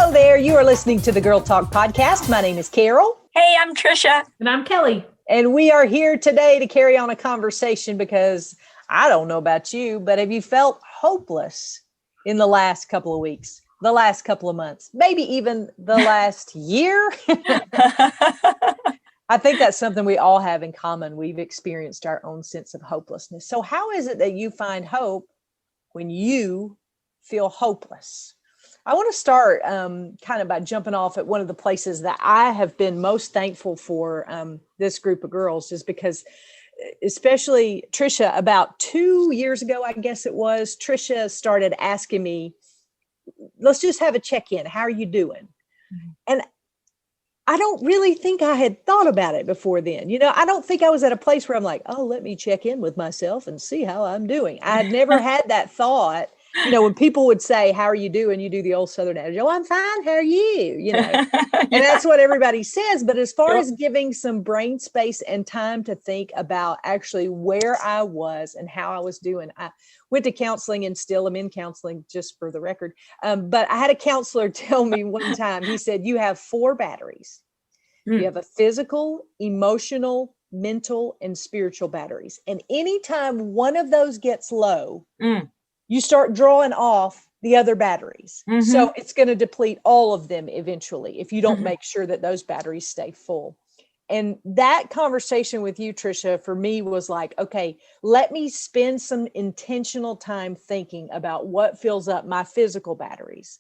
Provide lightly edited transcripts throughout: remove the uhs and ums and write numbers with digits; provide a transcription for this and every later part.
Hello there. You are listening to the Girl Talk Podcast. My name is Carol. Hey, I'm Tricia. And I'm Kelly. And we are here today to carry on a conversation because I don't know about you, but have you felt hopeless in the last couple of weeks, the last couple of months, maybe even the last year? I think that's something we all have in common. We've experienced our own sense of hopelessness. So how is it that you find hope when you feel hopeless? I want to start kind of by jumping off at one of the places that I have been most thankful for this group of girls is because, especially Tricia, about 2 years ago, I guess it was, Tricia started asking me, let's just have a check-in. How are you doing? Mm-hmm. And I don't really think I had thought about it before then. You know, I don't think I was at a place where I'm like, oh, let me check in with myself and see how I'm doing. I had never had that thought. You know, when people would say, how are you doing? You do the old Southern adage, oh, I'm fine. How are you? You know, and that's what everybody says. But as far as giving some brain space and time to think about actually where I was and how I was doing, I went to counseling and still am in counseling, just for the record. But I had a counselor tell me one time, he said, you have 4 batteries. You have a physical, emotional, mental, and spiritual batteries. And anytime one of those gets low, you start drawing off the other batteries. Mm-hmm. So it's going to deplete all of them eventually if you don't make sure that those batteries stay full. And that conversation with you, Tricia, for me was like, okay, let me spend some intentional time thinking about what fills up my physical batteries,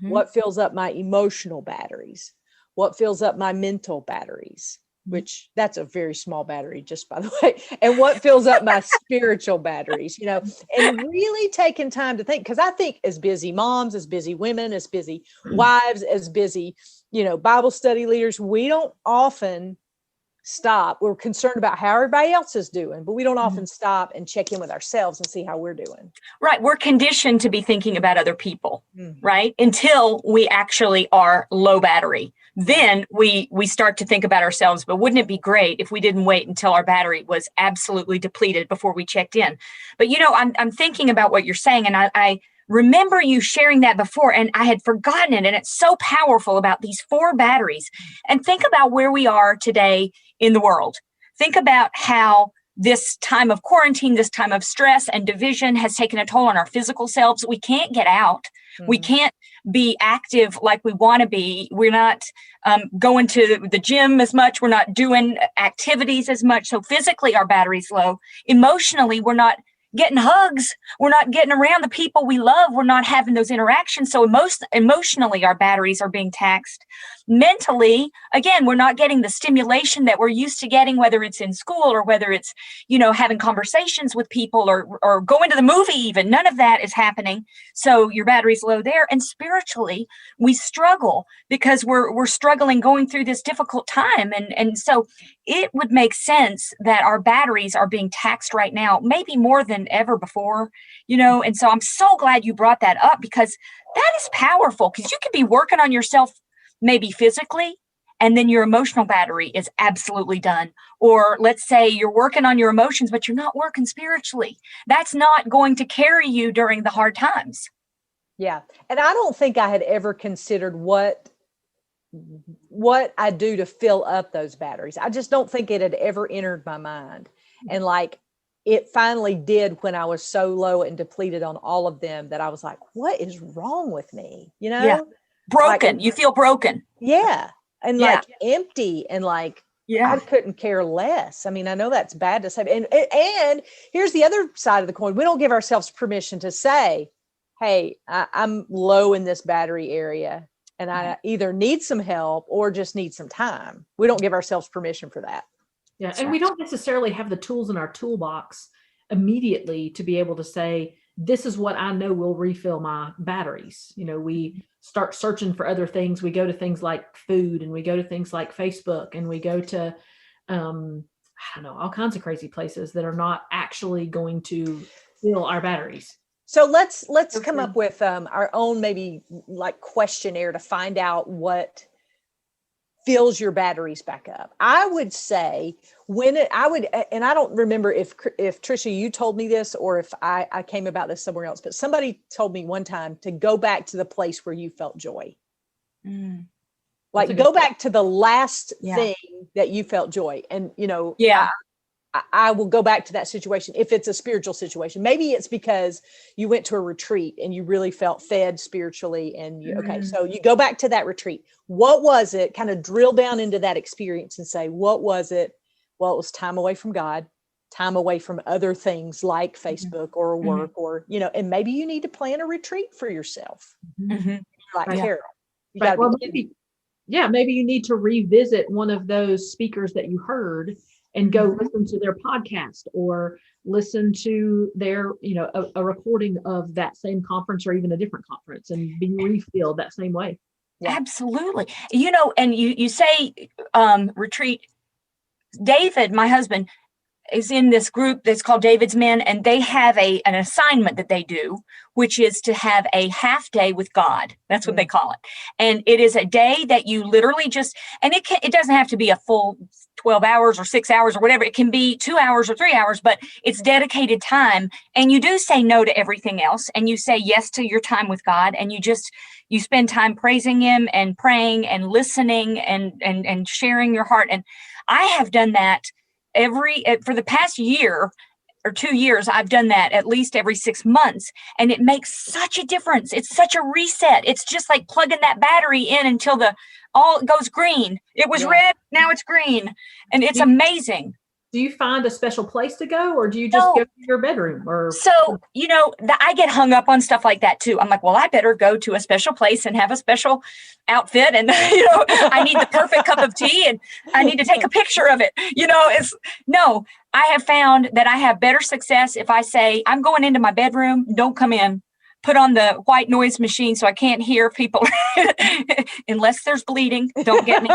what fills up my emotional batteries, what fills up my mental batteries, which that's a very small battery, just by the way, and what fills up my spiritual batteries, you know, and really taking time to think, because I think as busy moms, as busy women, as busy wives, as busy, you know, Bible study leaders, we don't often stop. We're concerned about how everybody else is doing, but we don't often stop and check in with ourselves and see how we're doing. Right. We're conditioned to be thinking about other people, right? Until we actually are low battery. Then we start to think about ourselves, but wouldn't it be great if we didn't wait until our battery was absolutely depleted before we checked in? But, you know, I'm thinking about what you're saying, and I remember you sharing that before, and I had forgotten it, and it's so powerful about these 4 batteries. And think about where we are today in the world. Think about how this time of quarantine, this time of stress and division has taken a toll on our physical selves. We can't get out. We can't be active like we want to be. We're not going to the gym as much. We're not doing activities as much. So physically, our battery's low. Emotionally, we're not getting hugs. We're not getting around the people we love. We're not having those interactions. So emotionally, our batteries are being taxed. Mentally, again, we're not getting the stimulation that we're used to getting, whether it's in school or whether it's, you know, having conversations with people or going to the movie even. None of that is happening. So your battery's low there. And spiritually, we struggle because we're struggling going through this difficult time. And so it would make sense that our batteries are being taxed right now, maybe more than ever before, you know. And so I'm so glad you brought that up, because that is powerful, because you could be working on yourself maybe physically, and then your emotional battery is absolutely done. Or let's say you're working on your emotions, but you're not working spiritually. That's not going to carry you during the hard times. Yeah. And I don't think I had ever considered what I do to fill up those batteries. I just don't think it had ever entered my mind. And like, it finally did when I was so low and depleted on all of them that I was like, what is wrong with me? You know? Yeah. Broken. Like, you feel broken. Yeah. And like empty and like, I couldn't care less. I mean, I know that's bad to say. And here's the other side of the coin. We don't give ourselves permission to say, hey, I'm low in this battery area and I either need some help or just need some time. We don't give ourselves permission for that. Yeah. And we don't necessarily have the tools in our toolbox immediately to be able to say, this is what I know will refill my batteries. You know, we start searching for other things. We go to things like food, and we go to things like Facebook, and we go to, I don't know, all kinds of crazy places that are not actually going to fill our batteries. So let's come up with our own maybe like questionnaire to find out what fills your batteries back up. I would say and I don't remember if Tricia, you told me this or if I came about this somewhere else, but somebody told me one time to go back to the place where you felt joy. Mm. Like go back to the last thing that you felt joy. And, I will go back to that situation if it's a spiritual situation. Maybe it's because you went to a retreat and you really felt fed spiritually. And so you go back to that retreat. What was it? Kind of drill down into that experience and say, what was it? Well, it was time away from God, time away from other things like Facebook or work or, and maybe you need to plan a retreat for yourself. Like Carol, you got to be maybe you need to revisit one of those speakers that you heard and go listen to their podcast or listen to their, a recording of that same conference or even a different conference and be refilled that same way. Yeah. Absolutely. And you say retreat. David, my husband, is in this group that's called David's Men, and they have an assignment that they do, which is to have a half day with God. That's what they call it. And it is a day that you literally and it doesn't have to be a full 12 hours or 6 hours or whatever. It can be 2 hours or 3 hours, but it's dedicated time. And you do say no to everything else. And you say yes to your time with God. And you spend time praising him and praying and listening and sharing your heart. And I have done that for the past year or 2 years. I've done that at least every 6 months, and it makes such a difference. It's such a reset. It's just like plugging that battery in until all goes green. It was red, now it's green, and it's amazing. Do you find a special place to go, or do you just go to your bedroom? So, I get hung up on stuff like that too. I'm like, well, I better go to a special place and have a special outfit. And, I need the perfect cup of tea and I need to take a picture of it. I have found that I have better success if I say, I'm going into my bedroom, don't come in. Put on the white noise machine so I can't hear people unless there's bleeding. Don't get me.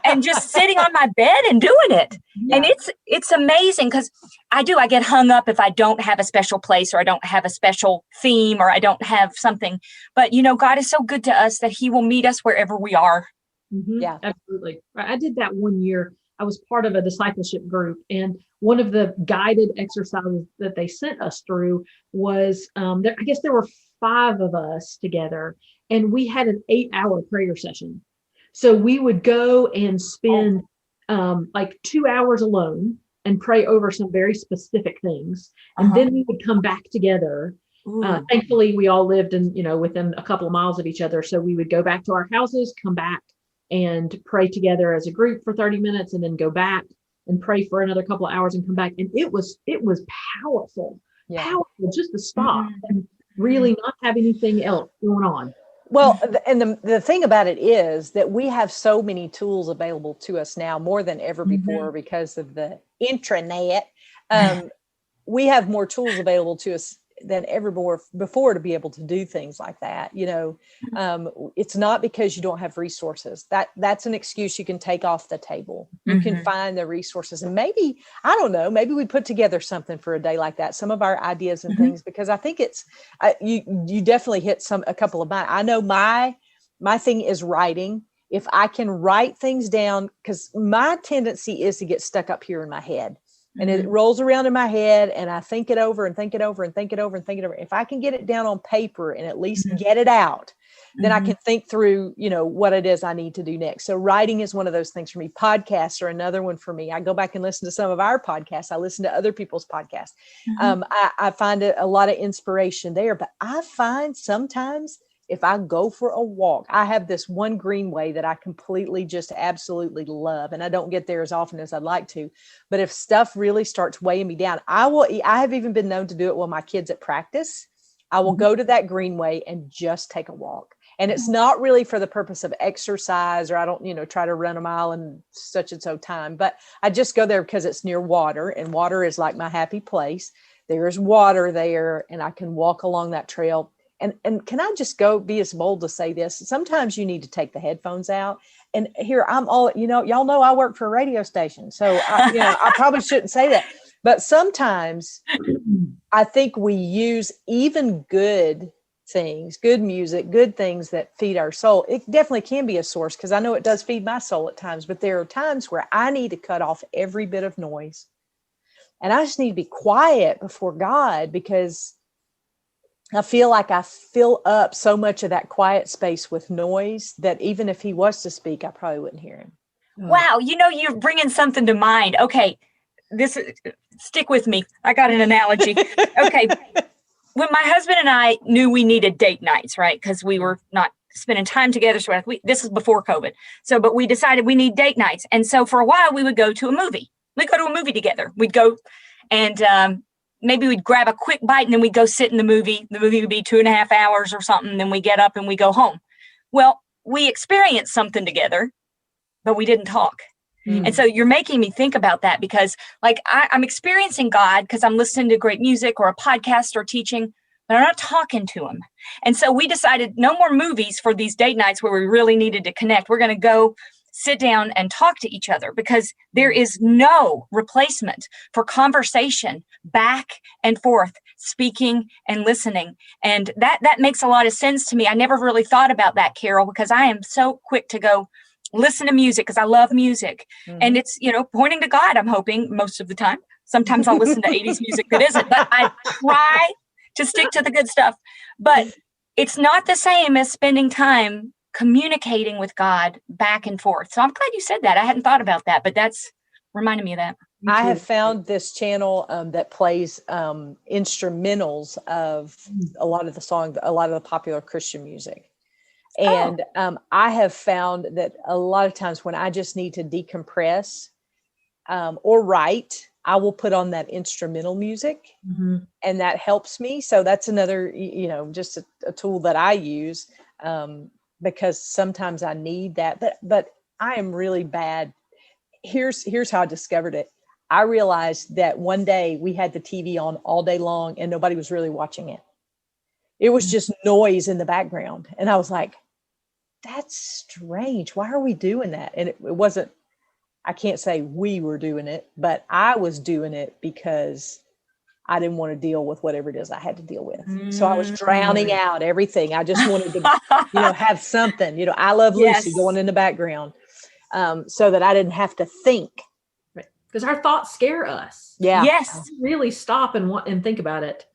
And just sitting on my bed and doing it. Yeah. And it's amazing because I get hung up if I don't have a special place or I don't have a special theme or I don't have something. But, God is so good to us that he will meet us wherever we are. Mm-hmm. Yeah, absolutely. I did that one year. I was part of a discipleship group, and one of the guided exercises that they sent us through was, I guess there were 5 of us together, and we had an 8-hour prayer session. So we would go and spend like 2 hours alone and pray over some very specific things. And then we would come back together. Thankfully, we all lived within a couple of miles of each other. So we would go back to our houses, come back and pray together as a group for 30 minutes and then go back and pray for another couple of hours and come back. And it was powerful just to stop and really not have anything else going on. Well, and the thing about it is that we have so many tools available to us now more than ever before because of the intranet. We have more tools available to us than ever before to be able to do things like that. It's not because you don't have resources. That's an excuse you can take off the table. You can find the resources, and maybe, I don't know, maybe we put together something for a day like that, some of our ideas and things, because I think it's, you definitely hit a couple of mine. I know my thing is writing. If I can write things down, because my tendency is to get stuck up here in my head. And it rolls around in my head and I think it over and think it over and think it over and think it over. If I can get it down on paper and at least get it out, then I can think through, what it is I need to do next. So writing is one of those things for me. Podcasts are another one for me. I go back and listen to some of our podcasts. I listen to other people's podcasts. I find a lot of inspiration there, but I find sometimes if I go for a walk, I have this one greenway that I completely just absolutely love. And I don't get there as often as I'd like to, but if stuff really starts weighing me down, I have even been known to do it while my kids at practice. I will go to that greenway and just take a walk. And it's not really for the purpose of exercise, or I don't, try to run a mile in such and so time, but I just go there because it's near water, and water is like my happy place. There's water there and I can walk along that trail. And can I just be as bold to say this? Sometimes you need to take the headphones out. And here I'm all, y'all know I work for a radio station. So, I probably shouldn't say that. But sometimes I think we use even good things, good music, good things that feed our soul. It definitely can be a source, because I know it does feed my soul at times. But there are times where I need to cut off every bit of noise. And I just need to be quiet before God, because I feel like I fill up so much of that quiet space with noise that even if he was to speak, I probably wouldn't hear him. Wow. You're bringing something to mind. Okay. Stick with me. I got an analogy. Okay. When my husband and I knew we needed date nights, right? Because we were not spending time together. So this is before COVID. But we decided we need date nights. And so for a while we would go to a movie. We'd go to a movie together. We'd go and, maybe we'd grab a quick bite and then we'd go sit in the movie. The movie would be 2.5 hours or something. Then we get up and we go home. Well, we experienced something together, but we didn't talk. And so you're making me think about that because like I'm experiencing God because I'm listening to great music or a podcast or teaching, but I'm not talking to him. And so we decided no more movies for these date nights where we really needed to connect. We're going to go sit down and talk to each other because there is no replacement for conversation back and forth, speaking and listening. And that makes a lot of sense to me. I never really thought about that, Carol, because I am so quick to go listen to music because I love music. And it's, pointing to God, I'm hoping most of the time. Sometimes I'll listen to 80s music that isn't, but I try to stick to the good stuff. But it's not the same as spending time communicating with God back and forth. So I'm glad you said that. I hadn't thought about that, but that's reminded me of that. I have found this channel that plays instrumentals of a lot of the popular Christian music. And I have found that a lot of times when I just need to decompress or write, I will put on that instrumental music and that helps me. So that's another, just a tool that I use because sometimes I need that. But I am really bad. Here's how I discovered it. I realized that one day we had the TV on all day long and nobody was really watching it. It was just noise in the background. And I was like, that's strange. Why are we doing that? And it wasn't, I can't say we were doing it, but I was doing it because I didn't want to deal with whatever it is I had to deal with. So I was drowning out everything. I just wanted to, have something, I Love Lucy going in the background so that I didn't have to think. Because our thoughts scare us. Yeah. Yes. Really stop and think about it.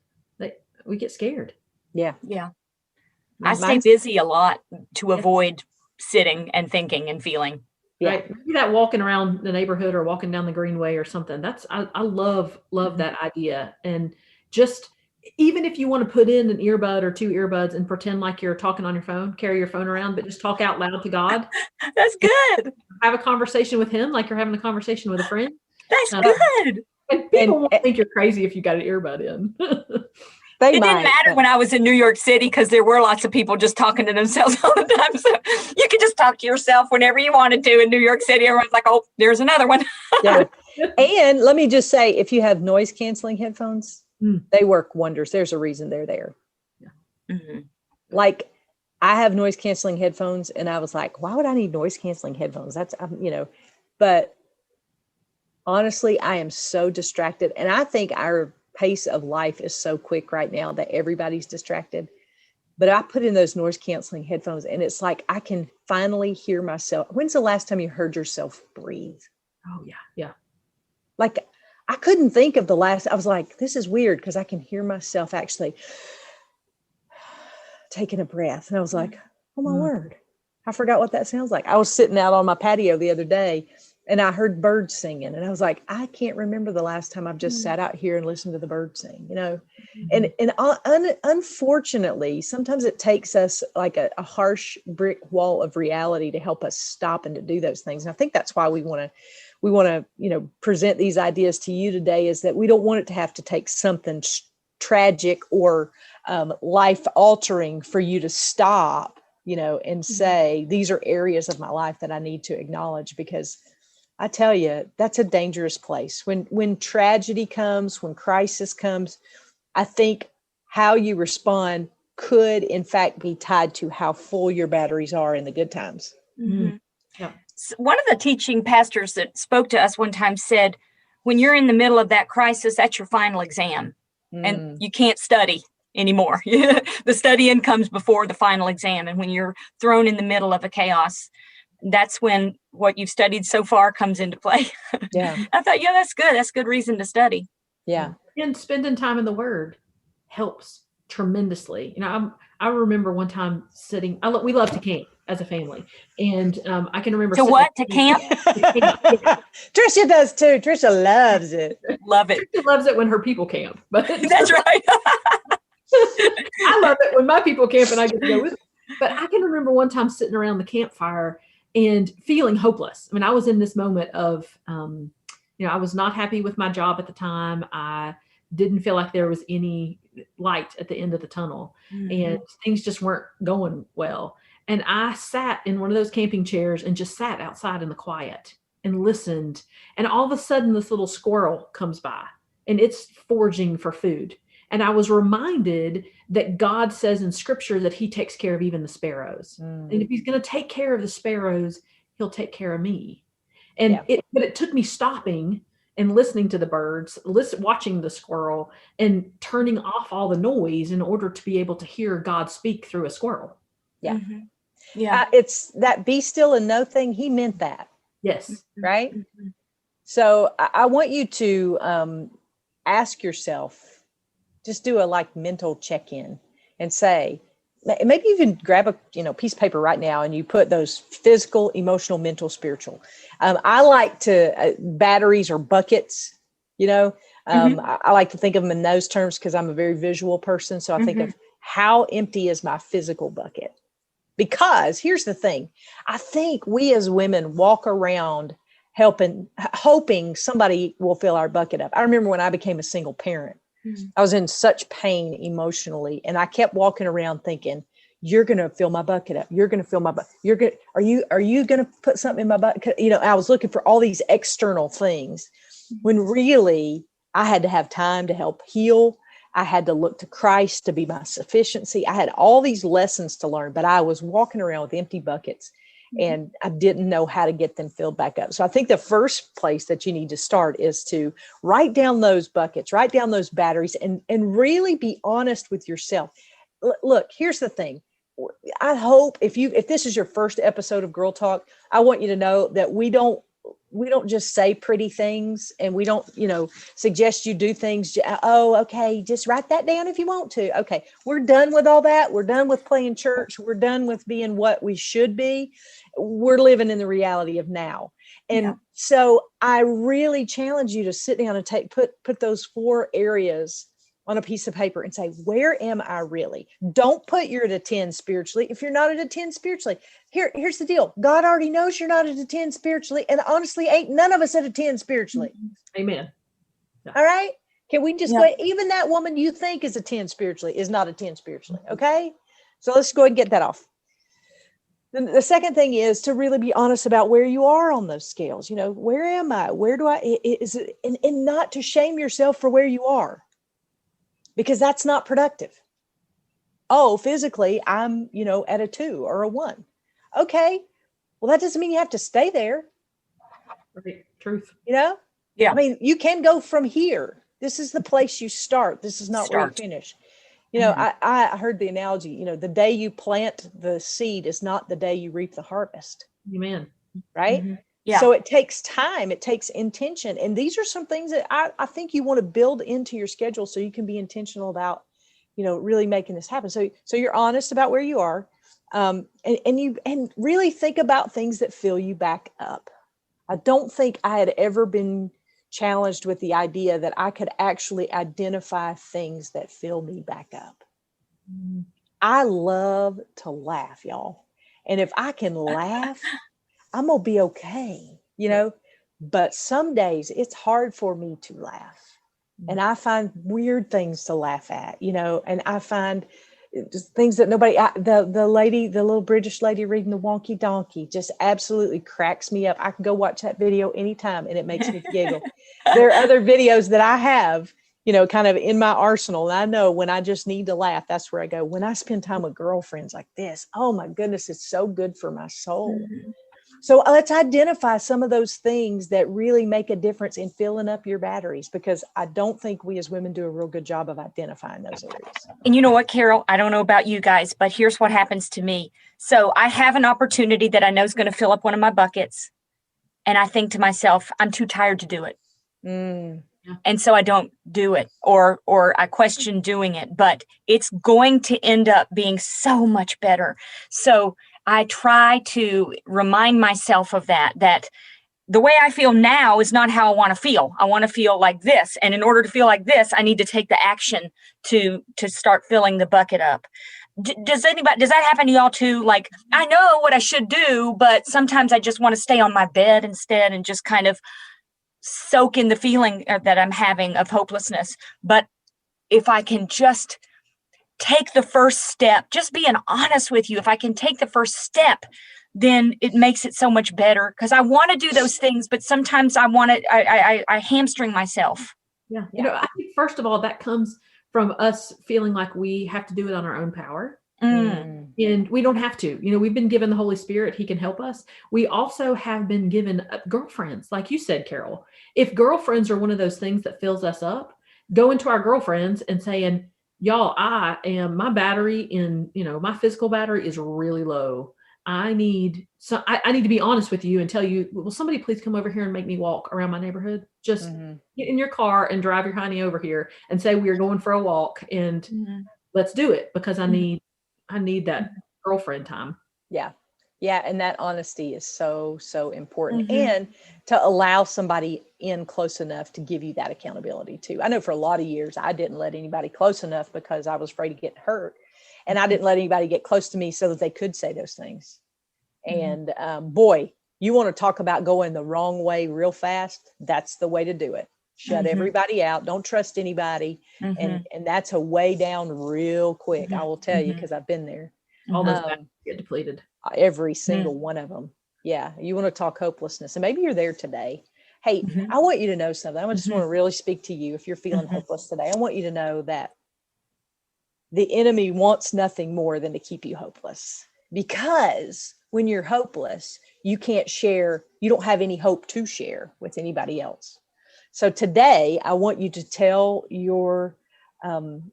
We get scared. Yeah. Yeah. I stay busy a lot to avoid sitting and thinking and feeling. Yeah. Right. Maybe that walking around the neighborhood or walking down the greenway or something. I love that idea. And just even if you want to put in an earbud or 2 earbuds and pretend like you're talking on your phone, carry your phone around, but just talk out loud to God. That's good. Have a conversation with him like you're having a conversation with a friend. That's good. And people won't think you're crazy if you got an earbud in. It didn't matter when I was in New York City because there were lots of people just talking to themselves all the time. So you could just talk to yourself whenever you wanted to in New York City. Everyone's like, oh, there's another one. Yeah. And let me just say, if you have noise canceling headphones, they work wonders. There's a reason they're there. Yeah. Like I have noise canceling headphones and I was like, why would I need noise canceling headphones? That's, but honestly, I am so distracted. And I think our pace of life is so quick right now that everybody's distracted. But I put in those noise canceling headphones and it's like I can finally hear myself. When's the last time you heard yourself breathe? Oh yeah. Yeah. Like I couldn't think of the last. I was like, this is weird because I can hear myself actually taking a breath. And I was like, oh my word, I forgot what that sounds like. I was sitting out on my patio the other day and I heard birds singing and I was like, I can't remember the last time I've just sat out here and listened to the birds sing, and unfortunately, sometimes it takes us like a harsh brick wall of reality to help us stop and to do those things. And I think that's why we want to, present these ideas to you today, is that we don't want it to have to take something tragic or life altering for you to stop, and say, these are areas of my life that I need to acknowledge, because I tell you, that's a dangerous place. When tragedy comes, when crisis comes, I think how you respond could, in fact, be tied to how full your batteries are in the good times. Mm-hmm. Yeah. One of the teaching pastors that spoke to us one time said, when you're in the middle of that crisis, that's your final exam and you can't study anymore. The studying comes before the final exam. And when you're thrown in the middle of a chaos, that's when what you've studied so far comes into play. Yeah. I thought, that's good. That's good reason to study. Yeah. And spending time in the Word helps tremendously. I remember one time sitting, we love to camp as a family. And I can remember. To what? To camp? Yeah. Tricia does too. Tricia loves it. Love it. Tricia loves it when her people camp. But That's right. I love it when my people camp and I get to go with them. But I can remember one time sitting around the campfire and feeling hopeless. I mean, I was in this moment of, I was not happy with my job at the time. I didn't feel like there was any light at the end of the tunnel, and things just weren't going well. And I sat in one of those camping chairs and just sat outside in the quiet and listened. And all of a sudden, this little squirrel comes by and it's foraging for food. And I was reminded that God says in scripture that he takes care of even the sparrows. And if he's going to take care of the sparrows, he'll take care of me. And but it took me stopping and listening to the birds, watching the squirrel, and turning off all the noise in order to be able to hear God speak through a squirrel. Yeah. Mm-hmm. Yeah. It's that be still and know thing. He meant that. Yes. Right. So I want you to ask yourself, just do a mental check-in and say, maybe even grab a piece of paper right now and you put those physical, emotional, mental, spiritual. I like to batteries or buckets, I like to think of them in those terms because I'm a very visual person. So I think of how empty is my physical bucket? Because here's the thing. I think we as women walk around hoping somebody will fill our bucket up. I remember when I became a single parent, I was in such pain emotionally. And I kept walking around thinking, you're going to fill my bucket up. You're going to fill my bucket. Are you going to put something in my bucket? I was looking for all these external things when really I had to have time to help heal. I had to look to Christ to be my sufficiency. I had all these lessons to learn, but I was walking around with empty buckets and I didn't know how to get them filled back up. So I think the first place that you need to start is to write down those buckets, write down those batteries, and really be honest with yourself. Look, here's the thing. I hope if this is your first episode of Girl Talk, I want you to know that we don't just say pretty things, and we don't, suggest you do things. Oh, okay. Just write that down if you want to. Okay. We're done with all that. We're done with playing church. We're done with being what we should be. We're living in the reality of now. And so I really challenge you to sit down and put those 4 areas on a piece of paper and say, where am I really? Don't put you're at a 10 spiritually. If you're not at a 10 spiritually, here's the deal. God already knows you're not at a 10 spiritually. And honestly, ain't none of us at a 10 spiritually. Amen. Yeah. All right. Can we just go, even that woman you think is a 10 spiritually is not a 10 spiritually. Okay. So let's go ahead and get that off. Then the second thing is to really be honest about where you are on those scales. Where am I? Where do is it, and not to shame yourself for where you are, because that's not productive. Oh, physically, I'm, at a 2 or a 1. Okay. Well, that doesn't mean you have to stay there. Right. Truth. Yeah. I mean, you can go from here. This is the place you start. This is not where you finish. I heard the analogy, the day you plant the seed is not the day you reap the harvest. Amen. Right? Mm-hmm. Yeah. So it takes time. It takes intention. And these are some things that I think you want to build into your schedule so you can be intentional about, really making this happen. So you're honest about where you are. And really think about things that fill you back up. I don't think I had ever been challenged with the idea that I could actually identify things that fill me back up. I love to laugh, y'all. And if I can laugh, I'm going to be okay, but some days it's hard for me to laugh, and I find weird things to laugh at, and I find just things that the little British lady reading the wonky donkey just absolutely cracks me up. I can go watch that video anytime and it makes me giggle. There are other videos that I have, kind of in my arsenal. And I know when I just need to laugh, that's where I go. When I spend time with girlfriends like this, oh my goodness, it's so good for my soul. Mm-hmm. So let's identify some of those things that really make a difference in filling up your batteries, because I don't think we as women do a real good job of identifying those areas. And you know what, Carol, I don't know about you guys, but here's what happens to me. So I have an opportunity that I know is going to fill up one of my buckets. And I think to myself, I'm too tired to do it. Yeah. And so I don't do it, or I question doing it, but it's going to end up being so much better. So I try to remind myself of that the way I feel now is not how I want to feel. I want to feel like this. And in order to feel like this, I need to take the action to start filling the bucket up. Does that happen to y'all too? Like, I know what I should do, but sometimes I just want to stay on my bed instead and just kind of soak in the feeling that I'm having of hopelessness. But if I can just take the first step, just being honest with you, if I can take the first step, then it makes it so much better, because I want to do those things, but sometimes I hamstring myself. Yeah. I think first of all, that comes from us feeling like we have to do it on our own power. And we don't have to. We've been given the Holy Spirit. He can help us. We also have been given girlfriends, like you said, Carol. If girlfriends are one of those things that fills us up, going to our girlfriends and saying, y'all, my battery in, my physical battery is really low. I need to be honest with you and tell you, will somebody please come over here and make me walk around my neighborhood? Just get in your car and drive your honey over here and say, we are going for a walk, and let's do it, because I need that girlfriend time. Yeah. And that honesty is so, so important. And to allow somebody in close enough to give you that accountability too. I know for a lot of years, I didn't let anybody close enough because I was afraid to get hurt. And I didn't let anybody get close to me so that they could say those things. And boy, you want to talk about going the wrong way real fast. That's the way to do it. Shut everybody out. Don't trust anybody. And that's a way down real quick. I will tell you, because I've been there. All those batteries get depleted. Every single one of them. Yeah. You want to talk hopelessness. And maybe you're there today. Hey, I want you to know something. I just want to really speak to you. If you're feeling hopeless today, I want you to know that the enemy wants nothing more than to keep you hopeless, because when you're hopeless, you can't share. You don't have any hope to share with anybody else. So today, I want you to tell your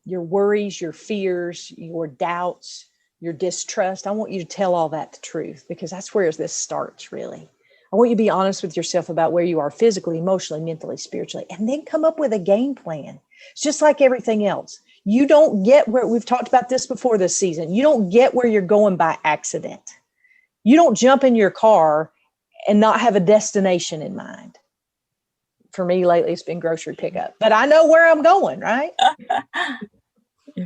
worries, your fears, your doubts, your distrust. I want you to tell all that the truth, because that's where this starts, really. I want you to be honest with yourself about where you are physically, emotionally, mentally, spiritually, and then come up with a game plan. It's just like everything else. You don't get where, we've talked about this before this season, you don't get where you're going by accident. You don't jump in your car and not have a destination in mind. For me lately, it's been grocery pickup, but I know where I'm going, right?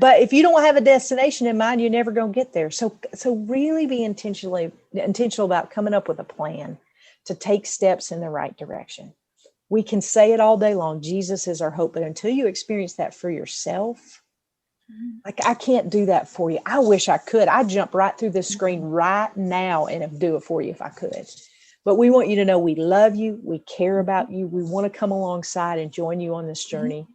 But if you don't have a destination in mind, you're never going to get there. So really be intentional about coming up with a plan to take steps in the right direction. We can say it all day long, Jesus is our hope, but until you experience that for yourself, like, I can't do that for you. I wish I could. I'd jump right through this screen right now and do it for you if I could. But we want you to know we love you. We care about you. We want to come alongside and join you on this journey.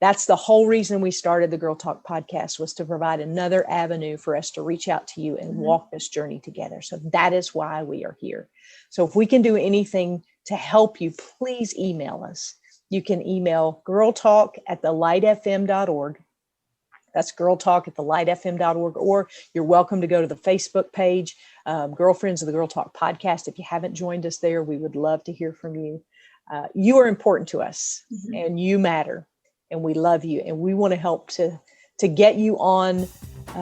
That's the whole reason we started the Girl Talk podcast, was to provide another avenue for us to reach out to you and walk this journey together. So that is why we are here. So if we can do anything to help you, please email us. You can email girltalk@thelightfm.org. That's girltalk@thelightfm.org, or you're welcome to go to the Facebook page, Girlfriends of the Girl Talk podcast. If you haven't joined us there, we would love to hear from you. You are important to us, and you matter, and we love you, and we want to help to get you on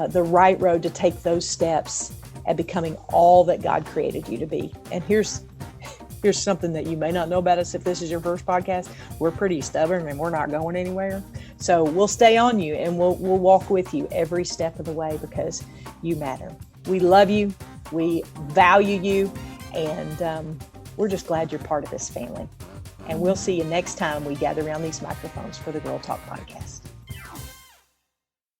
the right road to take those steps at becoming all that God created you to be. And here's something that you may not know about us if this is your first podcast. We're pretty stubborn, and we're not going anywhere. So we'll stay on you, and we'll walk with you every step of the way, because you matter. We love you. We value you. And we're just glad you're part of this family. And we'll see you next time we gather around these microphones for the Girl Talk podcast.